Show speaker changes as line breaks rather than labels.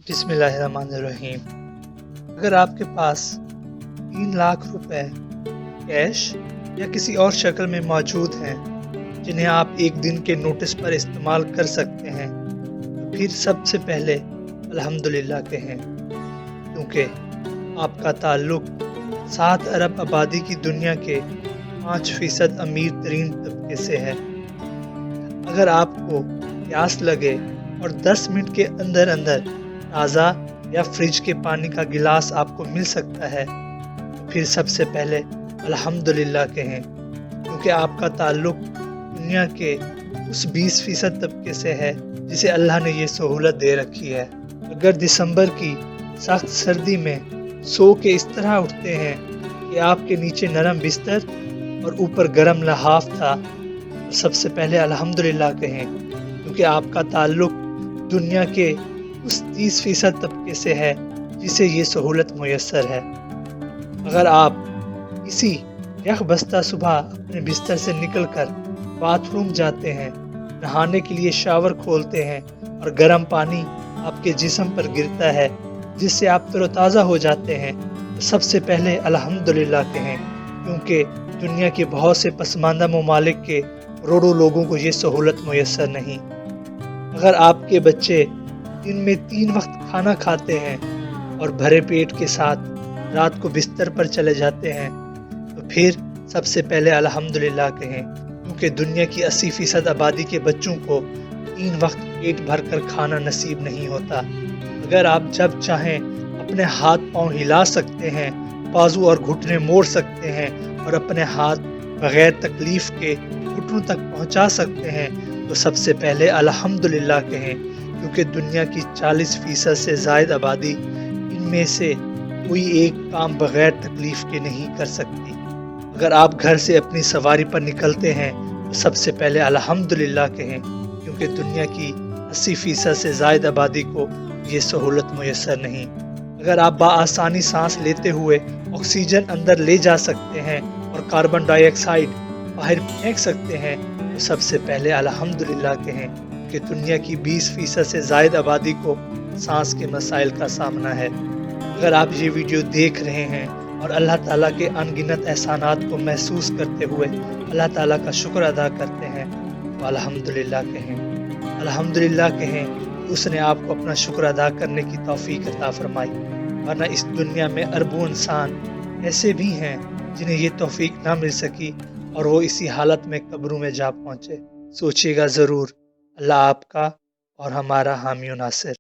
बिस्मिल्लाहिर्रहमानिर्रहीम। अगर आपके पास 3 लाख रुपए कैश या किसी और शक्ल में मौजूद हैं जिन्हें आप एक दिन के नोटिस पर इस्तेमाल कर सकते हैं, तो फिर सबसे पहले अल्हम्दुलिल्लाह कहें, क्योंकि आपका ताल्लुक 7 अरब आबादी की दुनिया के 5% अमीर तरीन तबके से है। अगर आपको प्यास लगे और 10 मिनट के अंदर अंदर ताज़ा या फ्रिज के पानी का गिलास आपको मिल सकता है, तो फिर सबसे पहले अल्हम्दुलिल्लाह कहें, क्योंकि आपका ताल्लुक दुनिया के उस 20% तबके से है जिसे अल्लाह ने ये सहूलत दे रखी है। अगर दिसंबर की सख्त सर्दी में सो के इस तरह उठते हैं कि आपके नीचे नरम बिस्तर और ऊपर गर्म लहाफ था, तो सबसे पहले अल्हम्दुलिल्लाह कहें, क्योंकि आपका ताल्लुक दुनिया के उस 30% तबके से है जिसे ये सहूलत मुयस्सर है। अगर आप किसी यकबस्ता सुबह अपने बिस्तर से निकलकर बाथरूम जाते हैं, नहाने के लिए शावर खोलते हैं और गर्म पानी आपके जिस्म पर गिरता है जिससे आप तरोताज़ा हो जाते हैं, तो सबसे पहले अल्हम्दुलिल्लाह कहें, क्योंकि दुनिया के बहुत से पसमानदा ममालिक के करोड़ों लोगों को ये सहूलत मुयस्सर नहीं। अगर आपके बच्चे दिन में 3 वक्त खाना खाते हैं और भरे पेट के साथ रात को बिस्तर पर चले जाते हैं, तो फिर सबसे पहले अल्हम्दुलिल्लाह कहें, क्योंकि दुनिया की 80% आबादी के बच्चों को 3 वक्त पेट भर कर खाना नसीब नहीं होता। अगर आप जब चाहें अपने हाथ पांव हिला सकते हैं, बाजू और घुटने मोड़ सकते हैं और अपने हाथ बगैर तकलीफ के घुटनों तक पहुंचा सकते हैं, तो सबसे पहले अल्हम्दुलिल्लाह कहें, क्योंकि दुनिया की 40% से ज़ायद आबादी इनमें से कोई एक काम बगैर तकलीफ के नहीं कर सकती। अगर आप घर से अपनी सवारी पर निकलते हैं, तो सबसे पहले अल्हम्दुलिल्लाह कहें, क्योंकि दुनिया की 80% से ज़ायद आबादी को ये सहूलत मुयस्सर नहीं। अगर आप बआसानी सांस लेते हुए ऑक्सीजन अंदर ले जा सकते हैं और कार्बन डाइऑक्साइड बाहर फेंक सकते हैं, तो सबसे पहले अल्हम्दुलिल्लाह कहें कि दुनिया की 20% से ज़ायद आबादी को सांस के मसाइल का सामना है। अगर आप ये वीडियो देख रहे हैं और अल्लाह ताला के अनगिनत एहसानात को महसूस करते हुए अल्लाह ताला का शुक्र अदा करते हैं, तो अल्हम्दुलिल्लाह कहें। अल्हम्दुलिल्लाह कहें कि उसने आपको अपना शुक्र अदा करने की तौफीक अता फरमाई, वरना इस दुनिया में अरबों इंसान ऐसे भी हैं जिन्हें ये तौफीक ना मिल सकी और वो इसी हालत में कब्रों में जा पहुँचे। सोचिएगा ज़रूर। अल्लाह आपका और हमारा हामी व नासिर।